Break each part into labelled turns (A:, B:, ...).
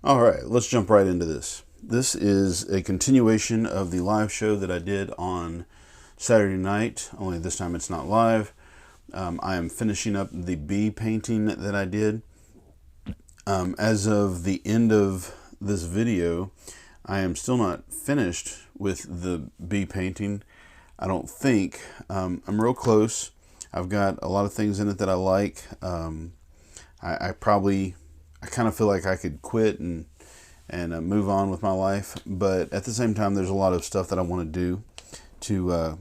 A: All right, let's jump right into this. This is a continuation of the live show that I did on Saturday night, only this time it's not live. I am finishing up the bee painting that I did. As of the end of this video, I am still not finished with the bee painting. I don't think. I'm real close. I've got a lot of things in it that I like. I kind of feel like I could quit and move on with my life, but at the same time, there's a lot of stuff that I want to do to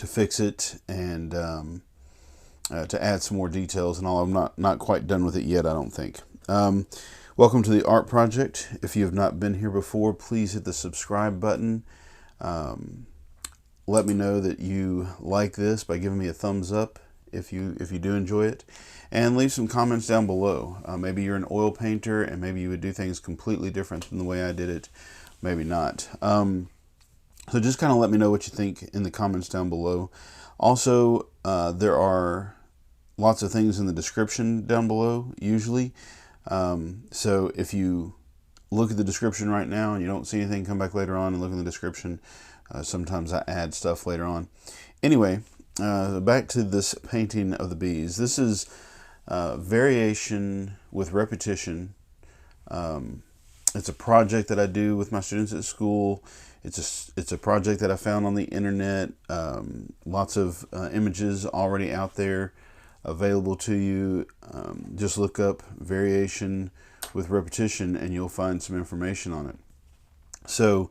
A: fix it and to add some more details and all. I'm not quite done with it yet, I don't think. Welcome to the Art Project. If you have not been here before, please hit the subscribe button. Let me know that you like this by giving me a thumbs up if you do enjoy it, and leave some comments down below. Maybe you're an oil painter and maybe you would do things completely different than the way I did it. Maybe not. So just kind of let me know what you think in the comments down below. Also, there are lots of things in the description down below usually. So if you look at the description right now and you don't see anything, come back later on and look in the description. Sometimes I add stuff later on. Anyway, back to this painting of the bees. This is variation with repetition. It's a project that I do with my students at school. It's a project that I found on the internet. Lots of images already out there available to you. Just look up variation with repetition and you'll find some information on it. So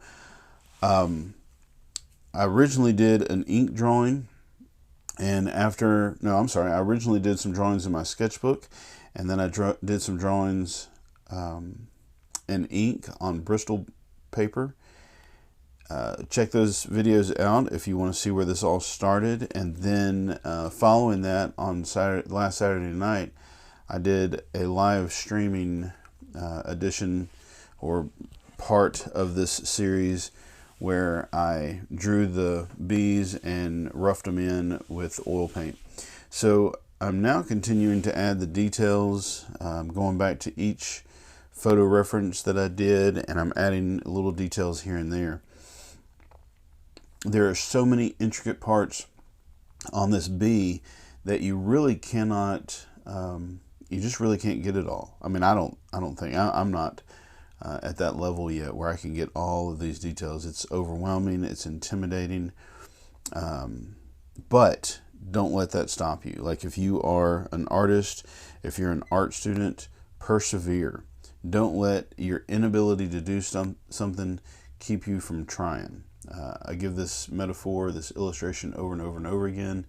A: I originally did an ink drawing, and I originally did some drawings in my sketchbook, and then I did some drawings in ink on Bristol paper. Check those videos out if you want to see where this all started. And then following that, on last Saturday night, I did a live streaming edition or part of this series where I drew the bees and roughed them in with oil paint. So I'm now continuing to add the details, going back to each photo reference that I did, and I'm adding little details here and there. There are so many intricate parts on this bee that you really cannot, you just really can't get it all. I mean, I don't think, I'm not at that level yet where I can get all of these details. It's overwhelming, it's intimidating, but don't let that stop you. Like, if you are an artist, if you're an art student, persevere. Don't let your inability to do something keep you from trying. I give this metaphor, this illustration over and over and over again.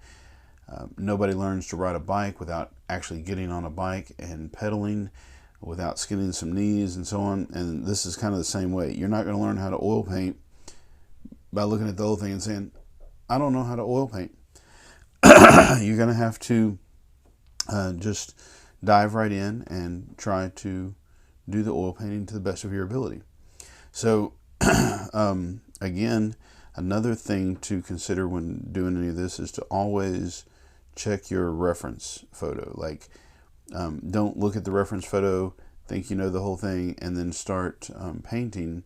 A: Nobody learns to ride a bike without actually getting on a bike and pedaling, without skinning some knees and so on. And this is kind of the same way. You're not going to learn how to oil paint by looking at the whole thing and saying, I don't know how to oil paint. You're going to have to just dive right in and try to do the oil painting to the best of your ability. So again, another thing to consider when doing any of this is to always check your reference photo. Like, don't look at the reference photo, think you know the whole thing, and then start painting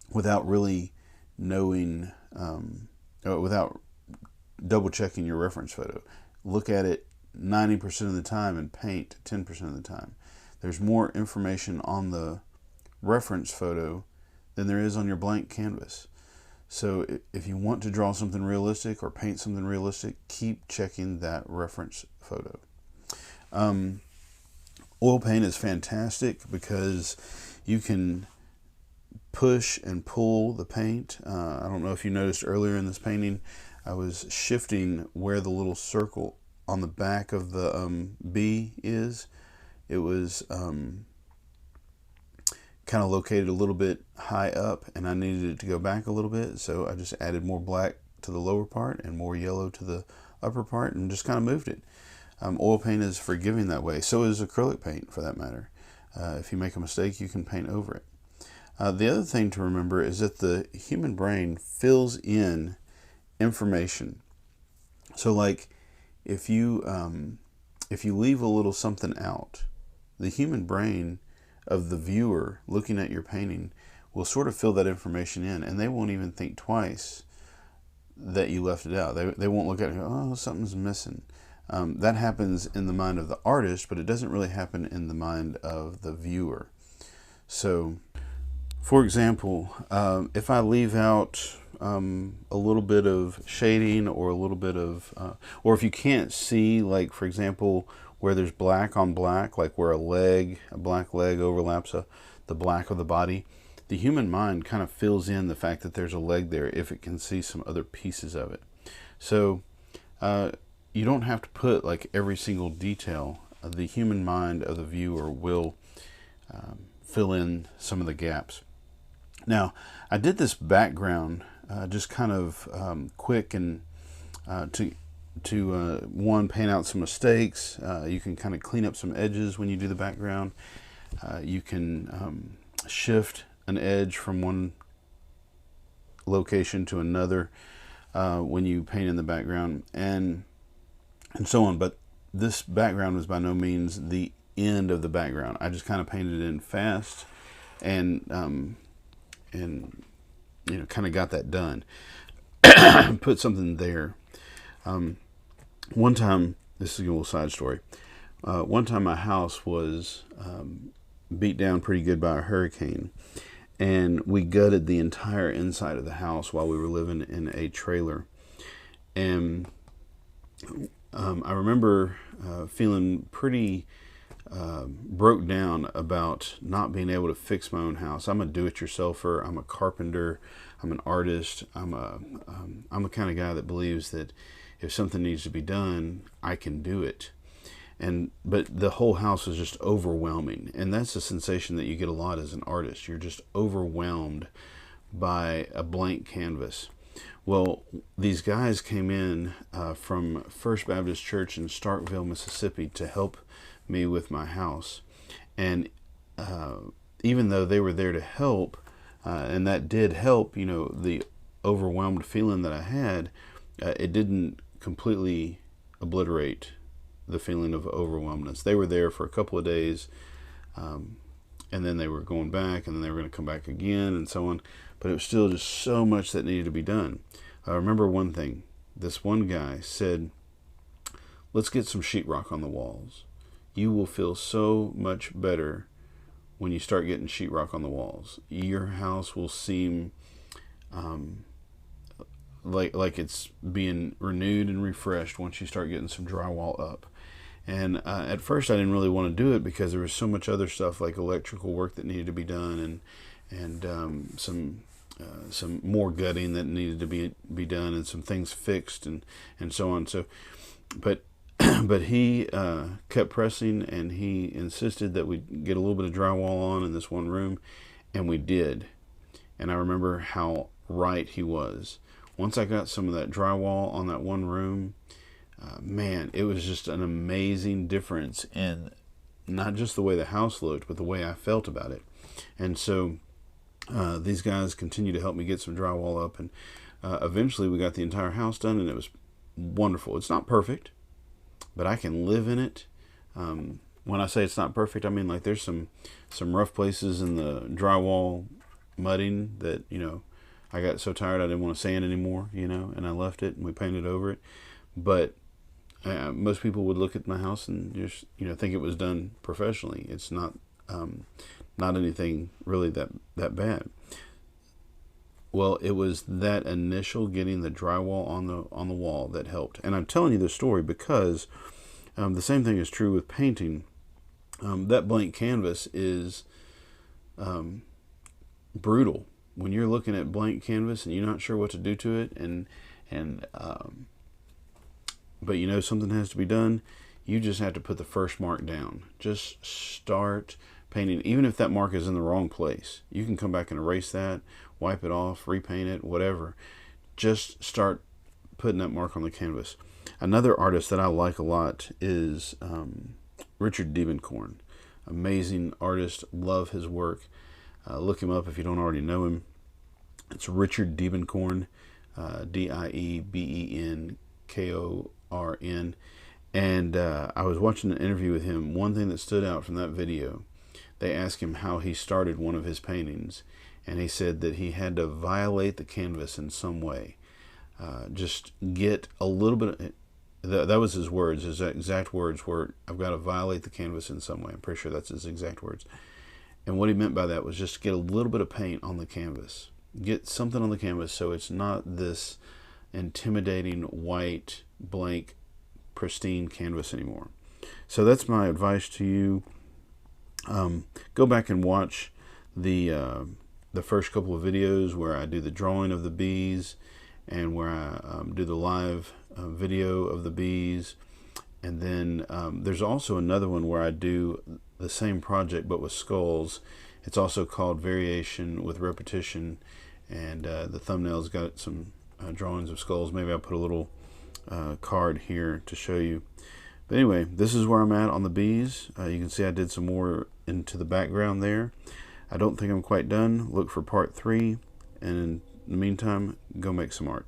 A: without really knowing, without double checking your reference photo. Look at it 90% of the time and paint 10% of the time. There's more information on the reference photo than there is on your blank canvas. So if you want to draw something realistic or paint something realistic, keep checking that reference photo. Oil paint is fantastic because you can push and pull the paint. I don't know if you noticed earlier in this painting, I was shifting where the little circle on the back of the bee is. It was kind of located a little bit high up, and I needed it to go back a little bit, so I just added more black to the lower part and more yellow to the upper part and just kind of moved it. Oil paint is forgiving that way. So is acrylic paint, for that matter. If you make a mistake, you can paint over it. The other thing to remember is that the human brain fills in information. So, like, if you leave a little something out, the human brain of the viewer looking at your painting will sort of fill that information in, and they won't even think twice that you left it out. They won't look at it and go, oh, something's missing. That happens in the mind of the artist, but it doesn't really happen in the mind of the viewer. So, for example, if I leave out a little bit of shading, or a little bit of, or if you can't see, like for example, where there's black on black, like where a black leg overlaps the black of the body, the human mind kind of fills in the fact that there's a leg there if it can see some other pieces of it. So you don't have to put like every single detail. The human mind of the viewer will fill in some of the gaps. Now, I did this background just kind of quick, and to one, paint out some mistakes. You can kind of clean up some edges when you do the background. You can shift an edge from one location to another when you paint in the background, and so on. But this background was by no means the end of the background. I just kind of painted it in fast, and you know, kind of got that done. Put something there. One time, this is a little side story. One time my house was beat down pretty good by a hurricane, and we gutted the entire inside of the house while we were living in a trailer. And I remember feeling pretty broke down about not being able to fix my own house. I'm a do-it-yourselfer. I'm a carpenter. I'm an artist. I'm a kind of guy that believes that if something needs to be done, I can do it. But the whole house was just overwhelming, and that's a sensation that you get a lot as an artist. You're just overwhelmed by a blank canvas. Well, these guys came in from First Baptist Church in Starkville, Mississippi, to help me with my house. And even though they were there to help, and that did help, you know, the overwhelmed feeling that I had, it didn't completely obliterate the feeling of overwhelmness. They were there for a couple of days, and then they were going back, and then they were going to come back again, and so on. But it was still just so much that needed to be done. I remember one thing. This one guy said, let's get some sheetrock on the walls. You will feel so much better when you start getting sheetrock on the walls. Your house will seem like it's being renewed and refreshed once you start getting some drywall up. And at first I didn't really want to do it because there was so much other stuff like electrical work that needed to be done, and some more gutting that needed to be done, and some things fixed, and so on. So, but he kept pressing, and he insisted that we get a little bit of drywall on in this one room, and we did. And I remember how right he was. Once I got some of that drywall on that one room, man, it was just an amazing difference in not just the way the house looked, but the way I felt about it. And so these guys continued to help me get some drywall up, and eventually we got the entire house done, and it was wonderful. It's not perfect, but I can live in it. When I say it's not perfect, I mean like there's some rough places in the drywall mudding that, you know, I got so tired I didn't want to sand anymore, you know, and I left it and we painted over it. But most people would look at my house and just, you know, think it was done professionally. It's not anything really that bad. Well, it was that initial getting the drywall on the wall that helped. And I'm telling you this story because the same thing is true with painting. That blank canvas is brutal. When you're looking at blank canvas and you're not sure what to do to it, but you know something has to be done, you just have to put the first mark down. Just start painting, even if that mark is in the wrong place. You can come back and erase that, wipe it off, repaint it, whatever. Just start putting that mark on the canvas. Another artist that I like a lot is Richard Deviantart. Amazing artist, love his work. Look him up if you don't already know him. It's Richard Deviantart, Debenkorn. And I was watching an interview with him. One thing that stood out from that video they asked him how he started one of his paintings, and he said that he had to violate the canvas in some way. Just get a little bit of, that was his words. His exact words were, "I've got to violate the canvas in some way." I'm pretty sure that's his exact words. And what he meant by that was just get a little bit of paint on the canvas. Get something on the canvas so it's not this intimidating white, blank, pristine canvas anymore. So that's my advice to you. Go back and watch the first couple of videos where I do the drawing of the bees, and where I do the live video of the bees. And then there's also another one where I do the same project but with skulls. It's also called Variation with Repetition, and the thumbnail's got some drawings of skulls. Maybe I'll put a little card here to show you. But anyway, this is where I'm at on the bees. You can see I did some more into the background there. I don't think I'm quite done. Look for part 3, and in the meantime, go make some art.